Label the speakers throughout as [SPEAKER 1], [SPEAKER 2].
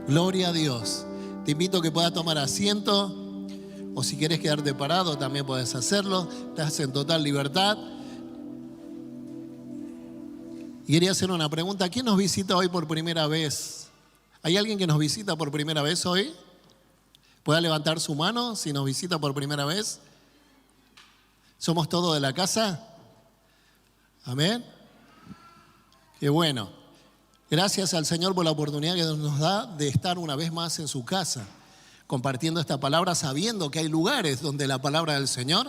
[SPEAKER 1] Gloria a Dios. Te invito a que puedas tomar asiento, o si quieres quedarte parado también puedes hacerlo. Estás en total libertad. Y quería hacer una pregunta. ¿Quién nos visita hoy por primera vez? ¿Hay alguien que nos visita por primera vez hoy? ¿Puede levantar su mano si nos visita por primera vez? ¿Somos todos de la casa? Amén. Qué bueno. Gracias al Señor por la oportunidad que nos da de estar una vez más en su casa, compartiendo esta palabra, sabiendo que hay lugares donde la palabra del Señor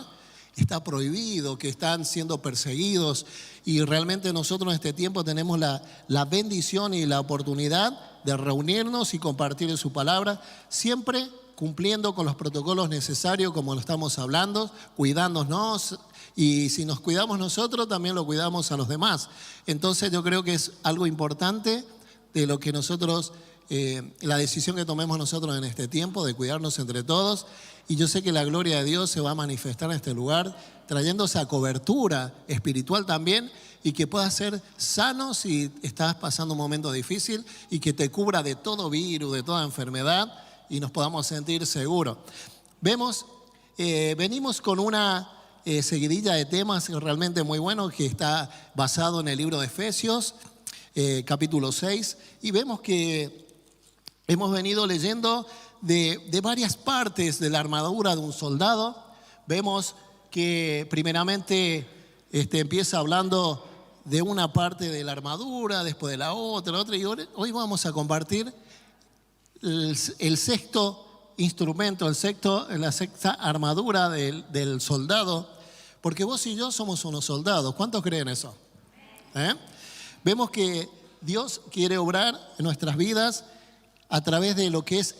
[SPEAKER 1] está prohibido, que están siendo perseguidos, y realmente nosotros en este tiempo tenemos la bendición y la oportunidad de reunirnos y compartir su palabra, siempre cumpliendo con los protocolos necesarios, como lo estamos hablando, cuidándonos, y si nos cuidamos nosotros, también lo cuidamos a los demás. Entonces yo creo que es algo importante de lo que nosotros, la decisión que tomemos nosotros en este tiempo, de cuidarnos entre todos. Y yo sé que la gloria de Dios se va a manifestar en este lugar, trayendo esa cobertura espiritual también, y que puedas ser sano si estás pasando un momento difícil, y que te cubra de todo virus, de toda enfermedad, y nos podamos sentir seguros. Venimos con una seguidilla de temas realmente muy buenos que está basado en el libro de Efesios, capítulo 6, y vemos que hemos venido leyendo de varias partes de la armadura de un soldado. Vemos que primeramente empieza hablando de una parte de la armadura, después de la otra, y hoy vamos a compartir el sexto instrumento, la sexta armadura del soldado, porque vos y yo somos unos soldados. ¿Cuántos creen eso? Vemos que Dios quiere obrar en nuestras vidas a través de lo que es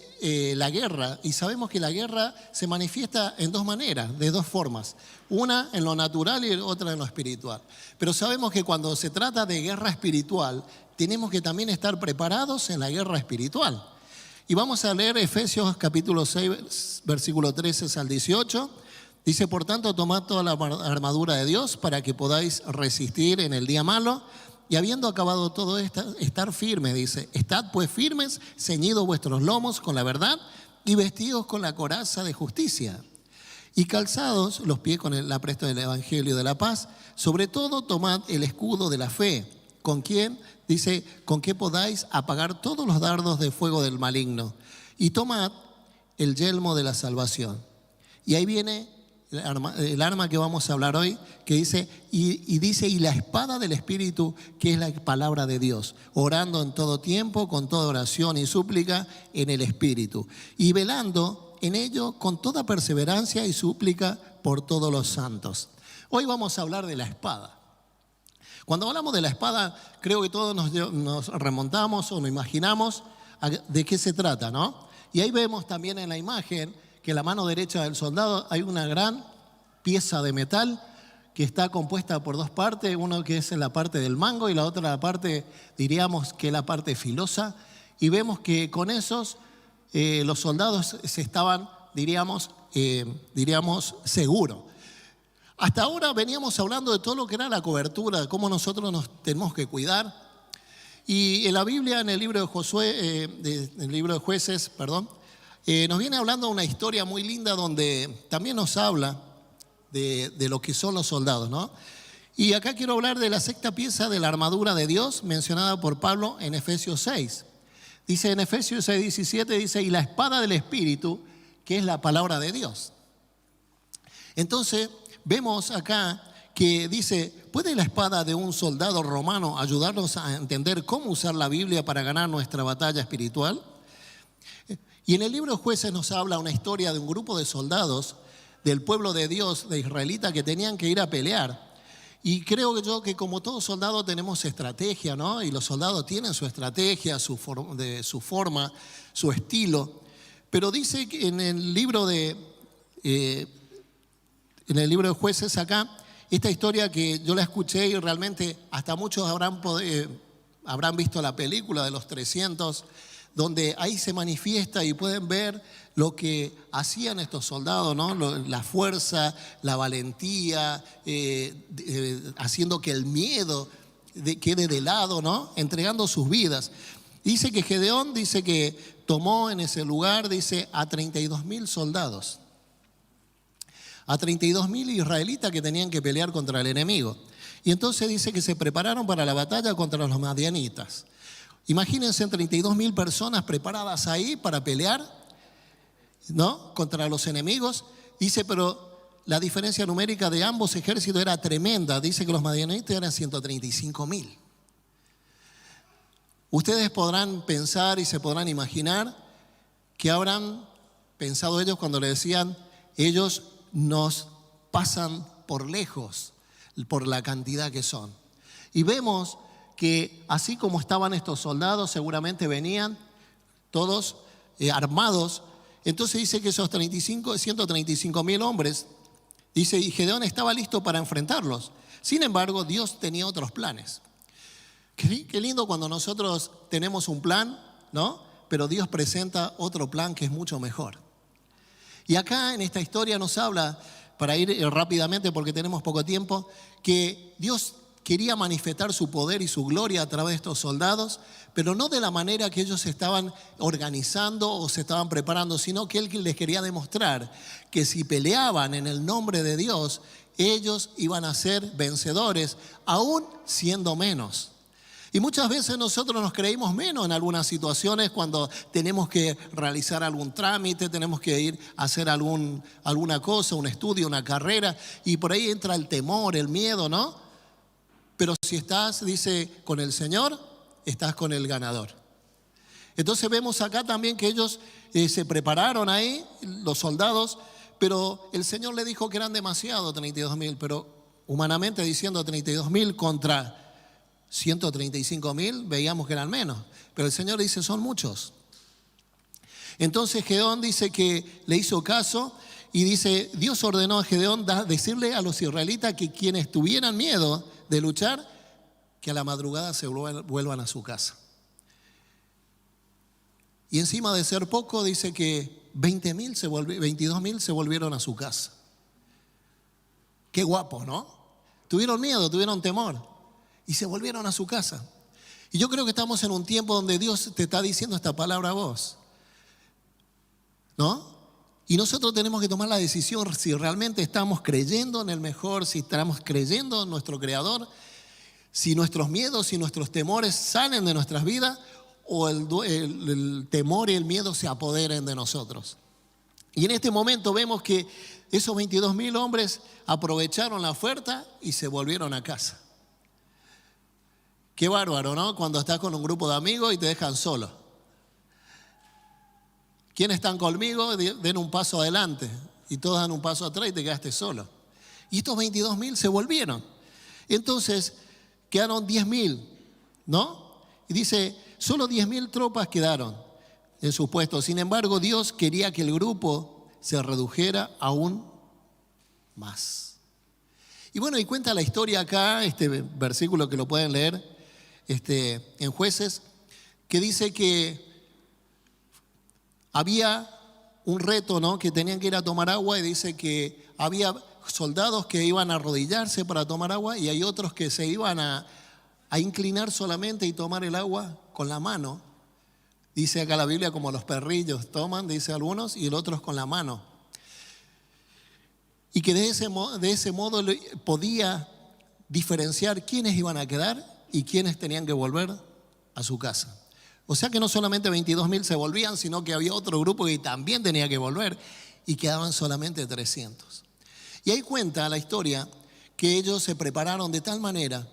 [SPEAKER 1] la guerra, y sabemos que la guerra se manifiesta en dos maneras, de dos formas, una en lo natural y otra en lo espiritual. Pero sabemos que cuando se trata de guerra espiritual, tenemos que también estar preparados en la guerra espiritual. Y vamos a leer Efesios capítulo 6, versículo 13 al 18. Dice: por tanto, tomad toda la armadura de Dios para que podáis resistir en el día malo, y habiendo acabado todo esto, estar firmes. Dice: estad pues firmes, ceñidos vuestros lomos con la verdad, y vestidos con la coraza de justicia, y calzados los pies con la presta del evangelio de la paz. Sobre todo, tomad el escudo de la fe, con que podáis apagar todos los dardos de fuego del maligno, y tomad el yelmo de la salvación. Y ahí viene el arma que vamos a hablar hoy, que dice, y la espada del Espíritu, que es la palabra de Dios, orando en todo tiempo, con toda oración y súplica en el Espíritu, y velando en ello con toda perseverancia y súplica por todos los santos. Hoy vamos a hablar de la espada. Cuando hablamos de la espada, creo que todos nos remontamos o nos imaginamos de qué se trata, ¿no? Y ahí vemos también en la imagen que en la mano derecha del soldado hay una gran pieza de metal que está compuesta por dos partes, uno que es en la parte del mango y la otra la parte, diríamos que es la parte filosa, y vemos que con esos los soldados se estaban, diríamos seguros. Hasta ahora veníamos hablando de todo lo que era la cobertura, de cómo nosotros nos tenemos que cuidar. Y en la Biblia, en el libro de Jueces, nos viene hablando una historia muy linda donde también nos habla de lo que son los soldados, ¿no? Y acá quiero hablar de la sexta pieza de la armadura de Dios mencionada por Pablo en Efesios 6. Dice en Efesios 6, 17, dice: y la espada del Espíritu, que es la palabra de Dios. Entonces vemos acá que dice: ¿puede la espada de un soldado romano ayudarnos a entender cómo usar la Biblia para ganar nuestra batalla espiritual? Y en el libro de Jueces nos habla una historia de un grupo de soldados del pueblo de Dios, de israelitas, que tenían que ir a pelear. Y creo que como todo soldado tenemos estrategia, ¿no? Y los soldados tienen su estrategia, su forma, su estilo. Pero dice que en el libro de Jueces acá, esta historia que yo la escuché y realmente hasta muchos habrán visto la película de los 300, donde ahí se manifiesta y pueden ver lo que hacían estos soldados, ¿no? La fuerza, la valentía, haciendo que el miedo quede de lado, ¿no? Entregando sus vidas. Dice que Gedeón tomó en ese lugar, dice, a 32.000 soldados. A 32.000 israelitas que tenían que pelear contra el enemigo. Y entonces dice que se prepararon para la batalla contra los madianitas. Imagínense 32.000 personas preparadas ahí para pelear, ¿no?, contra los enemigos. Dice, pero la diferencia numérica de ambos ejércitos era tremenda. Dice que los madianitas eran 135.000. Ustedes podrán pensar y se podrán imaginar que habrán pensado ellos cuando le decían, ellos nos pasan por lejos por la cantidad que son. Y vemos que así como estaban estos soldados, seguramente venían todos armados. Entonces dice que esos 135.000 hombres, dice, y Gedeón estaba listo para enfrentarlos. Sin embargo, Dios tenía otros planes. Qué lindo cuando nosotros tenemos un plan, ¿no? Pero Dios presenta otro plan que es mucho mejor. Y acá en esta historia nos habla, para ir rápidamente porque tenemos poco tiempo, que Dios quería manifestar su poder y su gloria a través de estos soldados, pero no de la manera que ellos se estaban organizando o se estaban preparando, sino que Él les quería demostrar que si peleaban en el nombre de Dios, ellos iban a ser vencedores, aún siendo menos. Y muchas veces nosotros nos creímos menos en algunas situaciones cuando tenemos que realizar algún trámite, tenemos que ir a hacer alguna cosa, un estudio, una carrera, y por ahí entra el temor, el miedo, ¿no? Pero si estás, dice, con el Señor, estás con el ganador. Entonces vemos acá también que ellos se prepararon ahí, los soldados, pero el Señor le dijo que eran demasiado 32.000, pero humanamente diciendo 32.000 contra 135.000, veíamos que eran menos, pero el Señor dice son muchos. Entonces Gedeón dice que le hizo caso y dice, Dios ordenó a Gedeón decirle a los israelitas que quienes tuvieran miedo de luchar, que a la madrugada se vuelvan a su casa. Y encima de ser poco, dice que 22.000 se volvieron a su casa. Qué guapo, ¿no? Tuvieron miedo, tuvieron temor y se volvieron a su casa. Y yo creo que estamos en un tiempo donde Dios te está diciendo esta palabra a vos, ¿no? Y nosotros tenemos que tomar la decisión si realmente estamos creyendo en el mejor, si estamos creyendo en nuestro Creador, si nuestros miedos y nuestros temores salen de nuestras vidas o el temor y el miedo se apoderen de nosotros. Y en este momento vemos que esos 22.000 hombres aprovecharon la oferta y se volvieron a casa. Qué bárbaro, ¿no? Cuando estás con un grupo de amigos y te dejan solo. ¿Quiénes están conmigo? Den un paso adelante. Y todos dan un paso atrás y te quedaste solo. Y estos 22.000 se volvieron. Entonces quedaron 10.000, ¿no? Y dice, solo 10.000 tropas quedaron en sus puestos. Sin embargo, Dios quería que el grupo se redujera aún más. Y bueno, y cuenta la historia acá, este versículo que lo pueden leer en Jueces, que dice que había un reto, ¿no?, que tenían que ir a tomar agua, y dice que había soldados que iban a arrodillarse para tomar agua y hay otros que se iban a inclinar solamente y tomar el agua con la mano. Dice acá la Biblia, como los perrillos toman, dice algunos, y el otro con la mano. Y que de ese modo podía diferenciar quiénes iban a quedar y quiénes tenían que volver a su casa. O sea que no solamente 22.000 se volvían, sino que había otro grupo que también tenía que volver y quedaban solamente 300. Y ahí cuenta la historia que ellos se prepararon de tal manera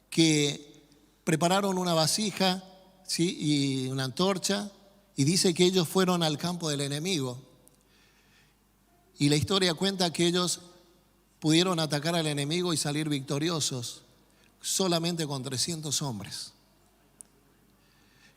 [SPEAKER 1] que prepararon una vasija, ¿sí?, y una antorcha, y dice que ellos fueron al campo del enemigo. Y la historia cuenta que ellos pudieron atacar al enemigo y salir victoriosos solamente con 300 hombres.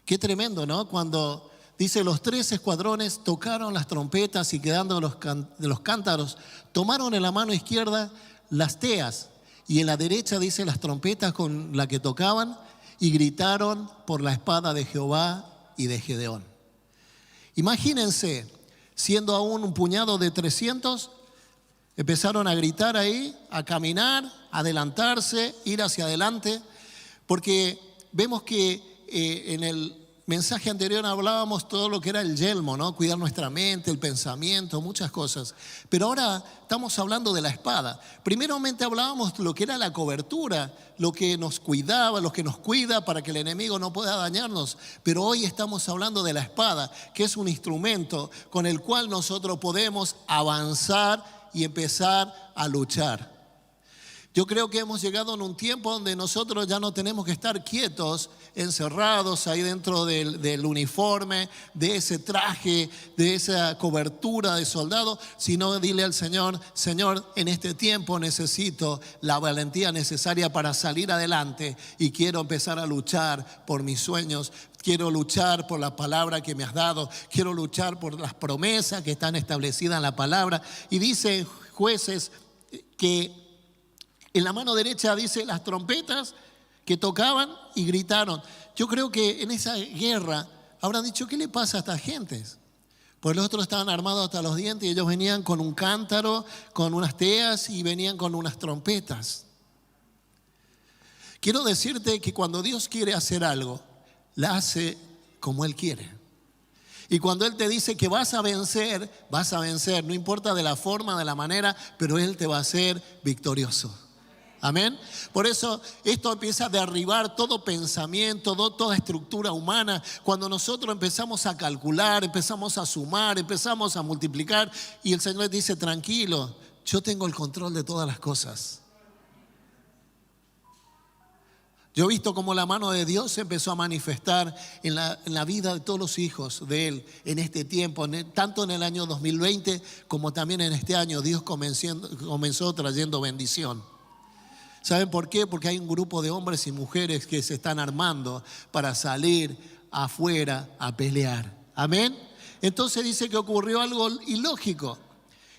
[SPEAKER 1] Qué tremendo, ¿no? Cuando dice los 3 escuadrones tocaron las trompetas y quedando de los cántaros, tomaron en la mano izquierda las teas y en la derecha dice las trompetas con la que tocaban y gritaron por la espada de Jehová y de Gedeón. Imagínense, siendo aún un puñado de 300, empezaron a gritar ahí, a caminar, a adelantarse, ir hacia adelante, porque vemos que en el mensaje anterior hablábamos todo lo que era el yelmo, ¿no? Cuidar nuestra mente, el pensamiento, muchas cosas. Pero ahora estamos hablando de la espada. Primeramente hablábamos lo que era la cobertura, lo que nos cuidaba, lo que nos cuida para que el enemigo no pueda dañarnos. Pero hoy estamos hablando de la espada, que es un instrumento con el cual nosotros podemos avanzar y empezar a luchar. Yo creo que hemos llegado en un tiempo donde nosotros ya no tenemos que estar quietos, encerrados ahí dentro del uniforme, de ese traje, de esa cobertura de soldado, sino dile al Señor, Señor, en este tiempo necesito la valentía necesaria para salir adelante y quiero empezar a luchar por mis sueños. Quiero luchar por la palabra que me has dado, quiero luchar por las promesas que están establecidas en la palabra. Y dice Jueces que en la mano derecha dice las trompetas que tocaban y gritaron. Yo creo que en esa guerra habrán dicho, ¿qué le pasa a estas gentes? Pues los otros estaban armados hasta los dientes y ellos venían con un cántaro, con unas teas y venían con unas trompetas. Quiero decirte que cuando Dios quiere hacer algo, la hace como Él quiere. Y cuando Él te dice que vas a vencer, no importa de la forma, de la manera, pero Él te va a hacer victorioso. Amén. Por eso esto empieza a derribar todo pensamiento, toda estructura humana. Cuando nosotros empezamos a calcular, empezamos a sumar, empezamos a multiplicar y el Señor dice, tranquilo, yo tengo el control de todas las cosas. Yo he visto cómo la mano de Dios se empezó a manifestar en la vida de todos los hijos de Él en este tiempo, tanto en el año 2020 como también en este año. Dios comenzó trayendo bendición. ¿Saben por qué? Porque hay un grupo de hombres y mujeres que se están armando para salir afuera a pelear. Amén. Entonces dice que ocurrió algo ilógico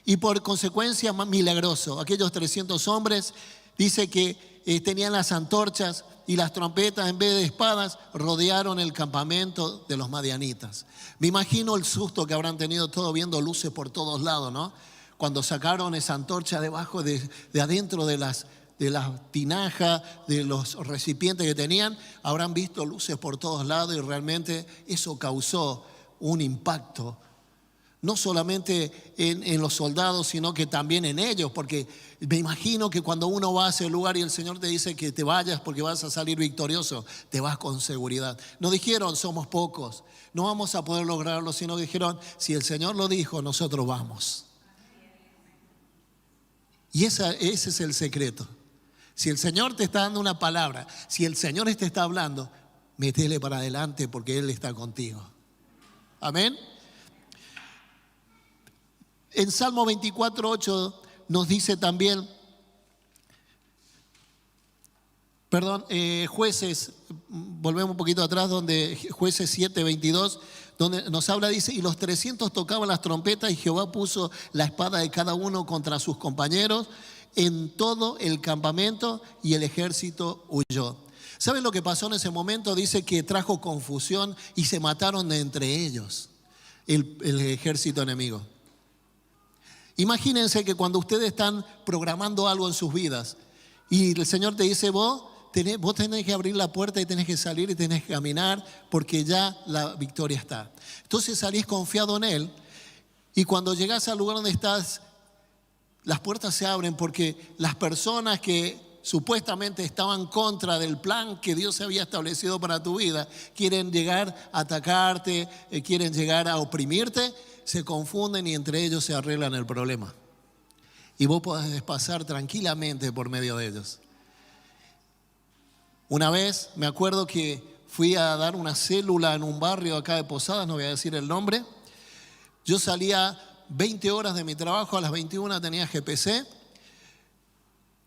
[SPEAKER 1] y por consecuencia milagroso. Aquellos 300 hombres dice que tenían las antorchas y las trompetas en vez de espadas rodearon el campamento de los madianitas. Me imagino el susto que habrán tenido todos viendo luces por todos lados, ¿no? Cuando sacaron esa antorcha debajo de adentro de las tinajas, de los recipientes que tenían, habrán visto luces por todos lados y realmente eso causó un impacto. No solamente en los soldados, sino que también en ellos, porque me imagino que cuando uno va a ese lugar y el Señor te dice que te vayas porque vas a salir victorioso, te vas con seguridad. No dijeron, somos pocos, no vamos a poder lograrlo, sino dijeron, si el Señor lo dijo, nosotros vamos. Y ese es el secreto. Si el Señor te está dando una palabra, si el Señor te está hablando, métele para adelante porque Él está contigo. Amén. En Salmo 24:8 nos dice también, Jueces, volvemos un poquito atrás, donde Jueces 7:22, donde nos habla, dice, y los 300 tocaban las trompetas y Jehová puso la espada de cada uno contra sus compañeros en todo el campamento y el ejército huyó. ¿Saben lo que pasó en ese momento? Dice que trajo confusión y se mataron entre ellos el ejército enemigo. Imagínense que cuando ustedes están programando algo en sus vidas y el Señor te dice, vos tenés que abrir la puerta y tenés que salir y tenés que caminar porque ya la victoria está. Entonces salís confiado en Él y cuando llegás al lugar donde estás, las puertas se abren porque las personas que supuestamente estaban contra del plan que Dios había establecido para tu vida, quieren llegar a atacarte, quieren llegar a oprimirte, se confunden y entre ellos se arreglan el problema. Y vos podés pasar tranquilamente por medio de ellos. Una vez me acuerdo que fui a dar una célula en un barrio acá de Posadas, no voy a decir el nombre. Yo salía 20 horas de mi trabajo, a las 21 tenía GPC.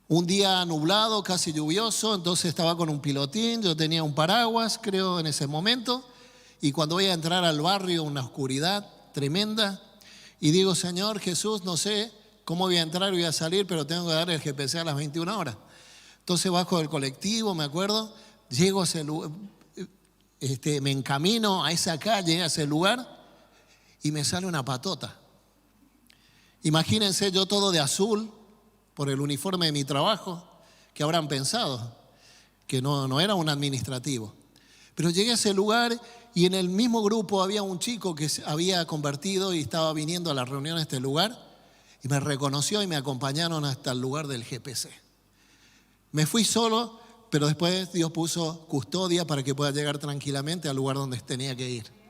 [SPEAKER 1] Un día nublado, casi lluvioso, entonces estaba con un pilotín, yo tenía un paraguas, creo, en ese momento. Y cuando voy a entrar al barrio, una oscuridad tremenda. Y digo, Señor Jesús, no sé cómo voy a entrar y voy a salir, pero tengo que dar el GPC a las 21 horas. Entonces bajo del colectivo, me acuerdo, llego a ese lugar, me encamino a esa calle, a ese lugar, y me sale una patota. Imagínense yo todo de azul, por el uniforme de mi trabajo, que habrán pensado que no era un administrativo. Pero llegué a ese lugar y en el mismo grupo había un chico que se había convertido y estaba viniendo a la reunión a este lugar y me reconoció y me acompañaron hasta el lugar del GPC. Me fui solo, pero después Dios puso custodia para que pueda llegar tranquilamente al lugar donde tenía que ir.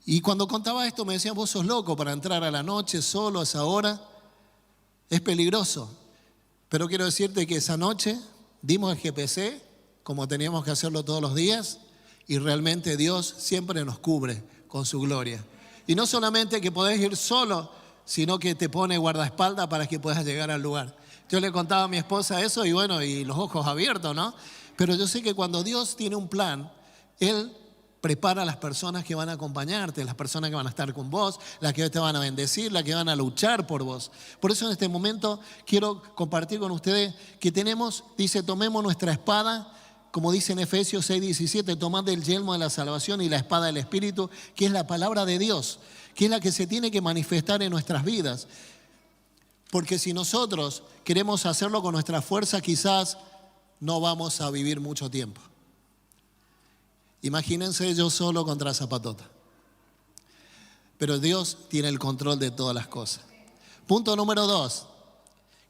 [SPEAKER 1] Y cuando contaba esto me decían, vos sos loco para entrar a la noche solo a esa hora. Es peligroso. Pero quiero decirte que esa noche dimos el GPC, como teníamos que hacerlo todos los días, y realmente Dios siempre nos cubre con su gloria. Y no solamente que podés ir solo, sino que te pone guardaespaldas para que puedas llegar al lugar. Yo le contaba a mi esposa eso y bueno, y los ojos abiertos, ¿no? Pero yo sé que cuando Dios tiene un plan, Él prepara a las personas que van a acompañarte, las personas que van a estar con vos, las que te van a bendecir, las que van a luchar por vos. Por eso en este momento quiero compartir con ustedes que tenemos, dice, tomemos nuestra espada, como dice en Efesios 6:17, tomad el yelmo de la salvación y la espada del Espíritu, que es la palabra de Dios, que es la que se tiene que manifestar en nuestras vidas. Porque si nosotros queremos hacerlo con nuestra fuerza, quizás no vamos a vivir mucho tiempo. Imagínense yo solo contra Zapatota. Pero Dios tiene el control de todas las cosas. Punto número 2.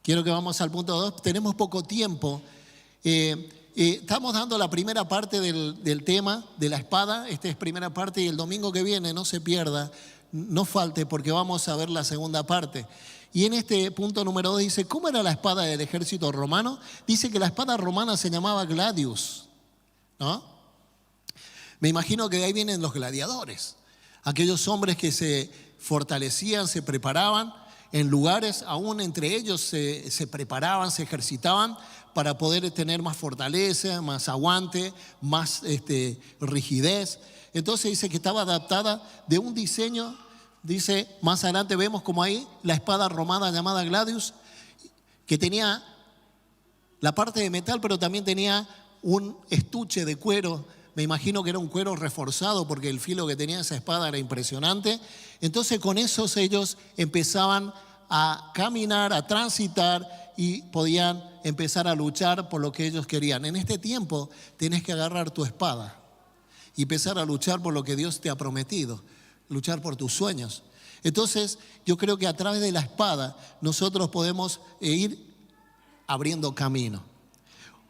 [SPEAKER 1] Quiero que vamos al punto 2. Tenemos poco tiempo. Estamos dando la primera parte del tema de la espada. Esta es primera parte y el domingo que viene no se pierda, no falte porque vamos a ver la segunda parte. Y en este punto número 2 dice, ¿cómo era la espada del ejército romano? Dice que la espada romana se llamaba gladius, ¿no? Me imagino que de ahí vienen los gladiadores, aquellos hombres que se fortalecían, se preparaban en lugares, aún entre ellos se preparaban, se ejercitaban para poder tener más fortaleza, más aguante, más rigidez. Entonces dice que estaba adaptada de un diseño, dice, más adelante vemos como ahí la espada romana llamada gladius, que tenía la parte de metal, pero también tenía un estuche de cuero. Me imagino que era un cuero reforzado porque el filo que tenía esa espada era impresionante. Entonces con esos ellos empezaban a caminar, a transitar y podían empezar a luchar por lo que ellos querían. En este tiempo tenés que agarrar tu espada y empezar a luchar por lo que Dios te ha prometido, luchar por tus sueños. Entonces yo creo que a través de la espada nosotros podemos ir abriendo camino.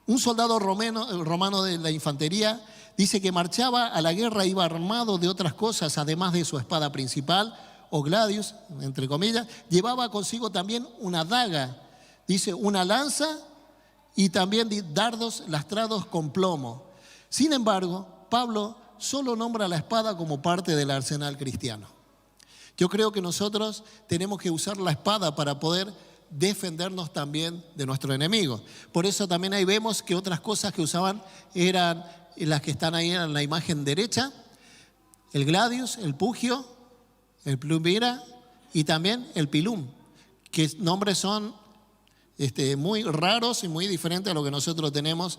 [SPEAKER 1] Un soldado romano de la infantería dice que marchaba a la guerra, iba armado de otras cosas, además de su espada principal, o gladius, entre comillas, llevaba consigo también una daga, dice una lanza y también dardos lastrados con plomo. Sin embargo, Pablo solo nombra la espada como parte del arsenal cristiano. Yo creo que nosotros tenemos que usar la espada para poder defendernos también de nuestro enemigo. Por eso también ahí vemos que otras cosas que usaban eran las que están ahí en la imagen derecha, el gladius, el pugio, el plumira y también el pilum, que nombres son muy raros y muy diferentes a lo que nosotros tenemos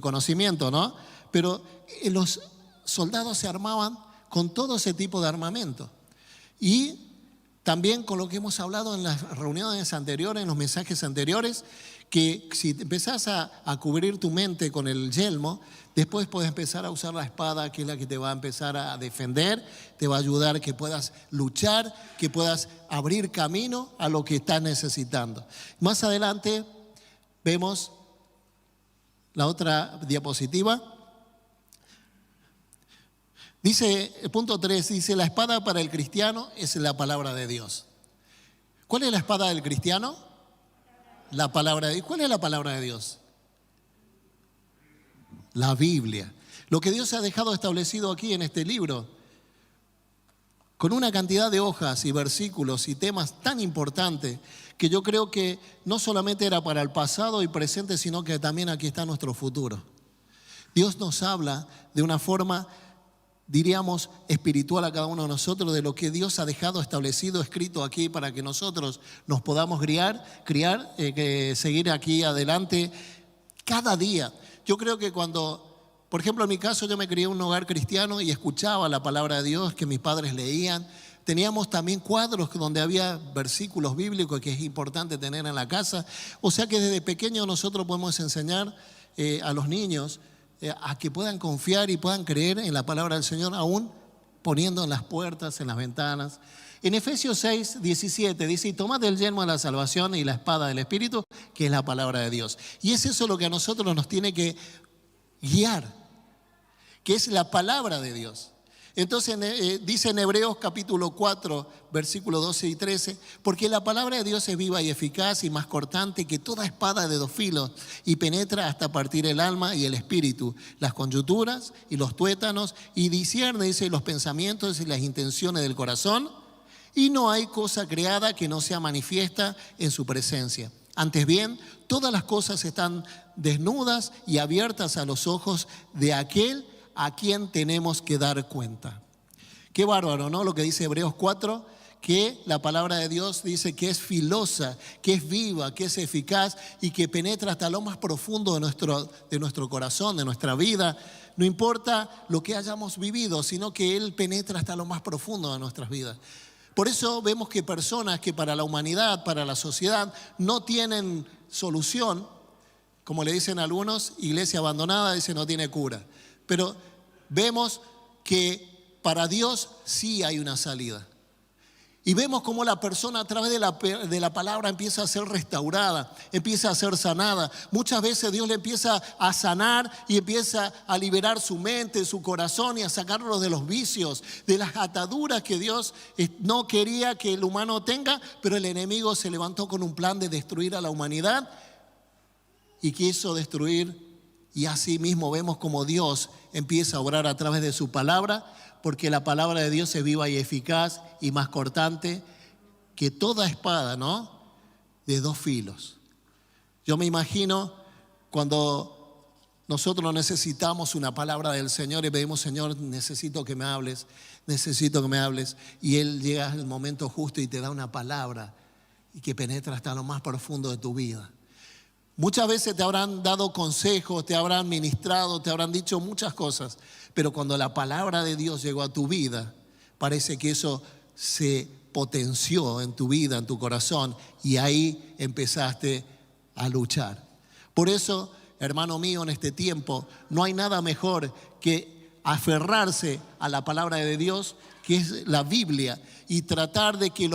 [SPEAKER 1] conocimiento, ¿no? Pero los soldados se armaban con todo ese tipo de armamento. Y también con lo que hemos hablado en las reuniones anteriores, en los mensajes anteriores, que si empezás a cubrir tu mente con el yelmo, después puedes empezar a usar la espada, que es la que te va a empezar a defender, te va a ayudar que puedas luchar, que puedas abrir camino a lo que estás necesitando. Más adelante vemos la otra diapositiva. Dice, el punto 3, dice, la espada para el cristiano es la palabra de Dios. ¿Cuál es la espada del cristiano? La palabra de Dios. ¿Cuál es la palabra de Dios? La Biblia. Lo que Dios ha dejado establecido aquí en este libro, con una cantidad de hojas y versículos y temas tan importantes, que yo creo que no solamente era para el pasado y presente, sino que también aquí está nuestro futuro. Dios nos habla de una forma, diríamos, espiritual a cada uno de nosotros, de lo que Dios ha dejado establecido, escrito aquí para que nosotros nos podamos seguir aquí adelante cada día. Yo creo que cuando, por ejemplo, en mi caso, yo me crié en un hogar cristiano y escuchaba la palabra de Dios que mis padres leían. Teníamos también cuadros donde había versículos bíblicos que es importante tener en la casa. O sea que desde pequeño nosotros podemos enseñar a los niños a que puedan confiar y puedan creer en la palabra del Señor, aún poniendo en las puertas, en las ventanas. En Efesios 6, 17 dice: y tomad el yelmo de la salvación y la espada del Espíritu, que es la palabra de Dios. Y es eso lo que a nosotros nos tiene que guiar, que es la palabra de Dios. Entonces dice en Hebreos capítulo 4, versículos 12 y 13, porque la palabra de Dios es viva y eficaz y más cortante que toda espada de dos filos y penetra hasta partir el alma y el espíritu, las coyunturas y los tuétanos, y discierne, dice, los pensamientos y las intenciones del corazón, y no hay cosa creada que no sea manifiesta en su presencia. Antes bien, todas las cosas están desnudas y abiertas a los ojos de aquel a quien tenemos que dar cuenta. Qué bárbaro, ¿no? Lo que dice Hebreos 4, que la palabra de Dios dice que es filosa, que es viva, que es eficaz y que penetra hasta lo más profundo de nuestro corazón, de nuestra vida. No importa lo que hayamos vivido, sino que Él penetra hasta lo más profundo de nuestras vidas. Por eso vemos que personas que para la humanidad, para la sociedad, no tienen solución, como le dicen algunos, iglesia abandonada, dice no tiene cura. Pero vemos que para Dios sí hay una salida. Y vemos cómo la persona a través de la palabra empieza a ser restaurada, empieza a ser sanada. Muchas veces Dios le empieza a sanar y empieza a liberar su mente, su corazón y a sacarlo de los vicios, de las ataduras que Dios no quería que el humano tenga, pero el enemigo se levantó con un plan de destruir a la humanidad y quiso destruir. Y así mismo vemos como Dios empieza a obrar a través de su palabra, porque la palabra de Dios es viva y eficaz y más cortante que toda espada, ¿no? De dos filos. Yo me imagino cuando nosotros necesitamos una palabra del Señor y pedimos: Señor, necesito que me hables, y Él llega al momento justo y te da una palabra y que penetra hasta lo más profundo de tu vida. Muchas veces te habrán dado consejos, te habrán ministrado, te habrán dicho muchas cosas, pero cuando la palabra de Dios llegó a tu vida, parece que eso se potenció en tu vida, en tu corazón, y ahí empezaste a luchar. Por eso, hermano mío, en este tiempo no hay nada mejor que aferrarse a la palabra de Dios, que es la Biblia, y tratar de que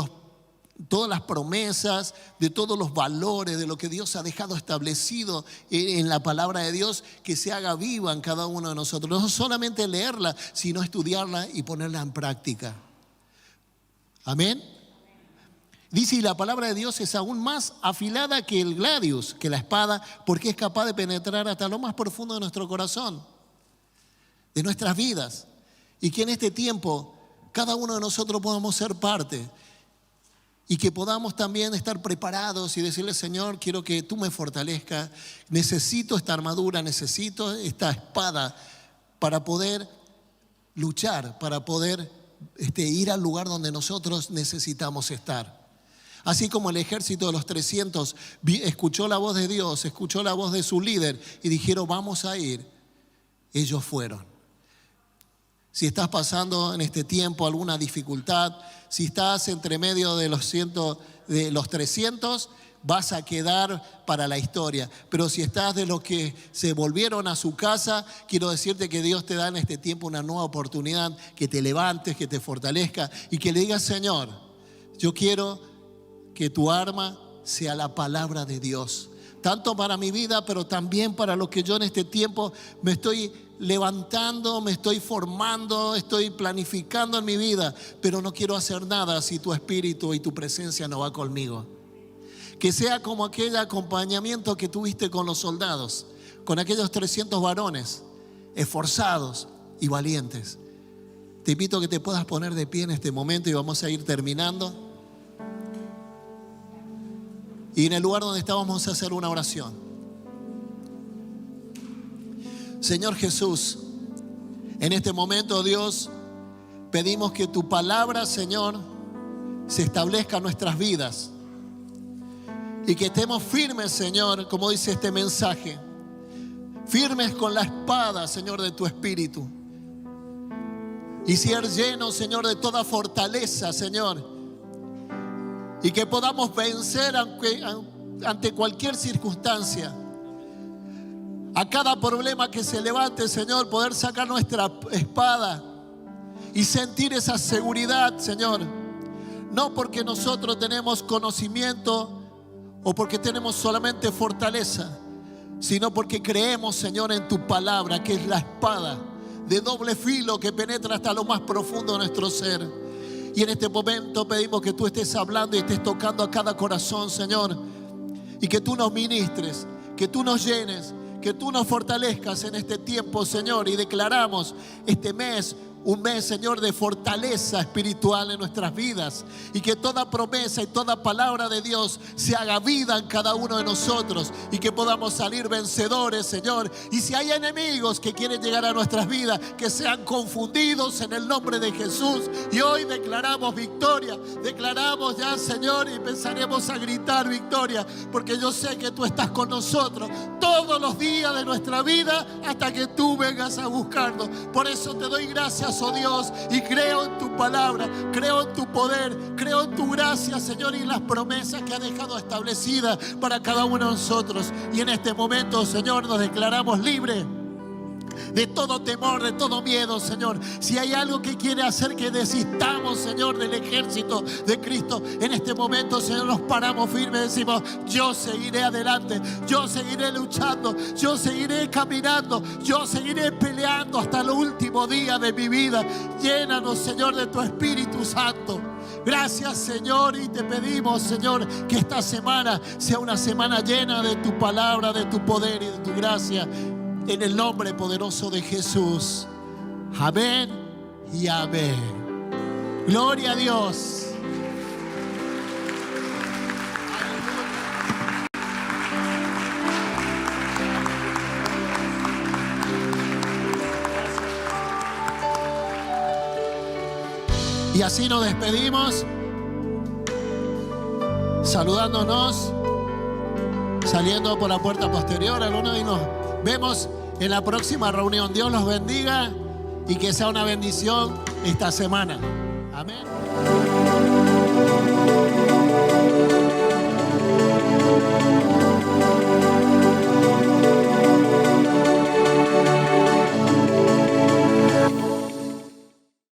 [SPEAKER 1] todas las promesas, de todos los valores, de lo que Dios ha dejado establecido en la palabra de Dios, que se haga viva en cada uno de nosotros. No solamente leerla, sino estudiarla y ponerla en práctica. Amén. Dice: y la palabra de Dios es aún más afilada que el gladius, que la espada, porque es capaz de penetrar hasta lo más profundo de nuestro corazón, de nuestras vidas. Y que en este tiempo cada uno de nosotros podamos ser parte. Y que podamos también estar preparados y decirle: Señor, quiero que tú me fortalezcas. Necesito esta armadura, necesito esta espada para poder luchar, para poder ir al lugar donde nosotros necesitamos estar. Así como el ejército de los 300 escuchó la voz de Dios, escuchó la voz de su líder y dijeron: vamos a ir. Ellos fueron. Si estás pasando en este tiempo alguna dificultad, si estás entre medio de los 300, vas a quedar para la historia. Pero si estás de los que se volvieron a su casa, quiero decirte que Dios te da en este tiempo una nueva oportunidad, que te levantes, que te fortalezca y que le digas: Señor, yo quiero que tu arma sea la palabra de Dios, tanto para mi vida, pero también para lo que yo en este tiempo me estoy levantando, me estoy formando, estoy planificando en mi vida, pero no quiero hacer nada si tu espíritu y tu presencia no va conmigo. Que sea como aquel acompañamiento que tuviste con los soldados, con aquellos 300 varones esforzados y valientes. Te invito a que te puedas poner de pie en este momento y vamos a ir terminando. Y en el lugar donde estamos vamos a hacer una oración. Señor Jesús, en este momento, Dios, pedimos que tu palabra, Señor, se establezca en nuestras vidas y que estemos firmes, Señor, como dice este mensaje, firmes con la espada, Señor, de tu espíritu, y ser llenos, Señor, de toda fortaleza, Señor, y que podamos vencer ante cualquier circunstancia, a cada problema que se levante, Señor, poder sacar nuestra espada y sentir esa seguridad, Señor. No porque nosotros tenemos conocimiento o porque tenemos solamente fortaleza, sino porque creemos, Señor, en tu palabra, que es la espada de doble filo que penetra hasta lo más profundo de nuestro ser. Y en este momento pedimos que tú estés hablando y estés tocando a cada corazón, Señor, y que tú nos ministres, que tú nos llenes, que tú nos fortalezcas en este tiempo, Señor. Y declaramos este mes un mes, Señor, de fortaleza espiritual en nuestras vidas, y que toda promesa y toda palabra de Dios se haga vida en cada uno de nosotros, y que podamos salir vencedores, Señor. Y si hay enemigos que quieren llegar a nuestras vidas, que sean confundidos en el nombre de Jesús. Y hoy declaramos victoria, declaramos ya, Señor, y empezaremos a gritar victoria, porque yo sé que tú estás con nosotros todos los días de nuestra vida hasta que tú vengas a buscarnos. Por eso te doy gracias, oh Dios, y creo en tu palabra, creo en tu poder, creo en tu gracia, Señor, y las promesas que has dejado establecidas para cada uno de nosotros. Y en este momento, Señor, nos declaramos libres de todo temor, de todo miedo, Señor. Si hay algo que quiere hacer que desistamos, Señor, del ejército de Cristo, en este momento, Señor, nos paramos firmes y decimos: yo seguiré adelante, yo seguiré luchando, yo seguiré caminando, yo seguiré peleando hasta el último día de mi vida. Llénanos, Señor, de tu Espíritu Santo. Gracias, Señor, y te pedimos, Señor, que esta semana sea una semana llena de tu palabra, de tu poder y de tu gracia. En el nombre poderoso de Jesús. Amén y amén. Gloria a Dios. Y así nos despedimos, saludándonos, saliendo por la puerta posterior algunos, y nos vemos en la próxima reunión. Dios los bendiga y que sea una bendición esta semana. Amén.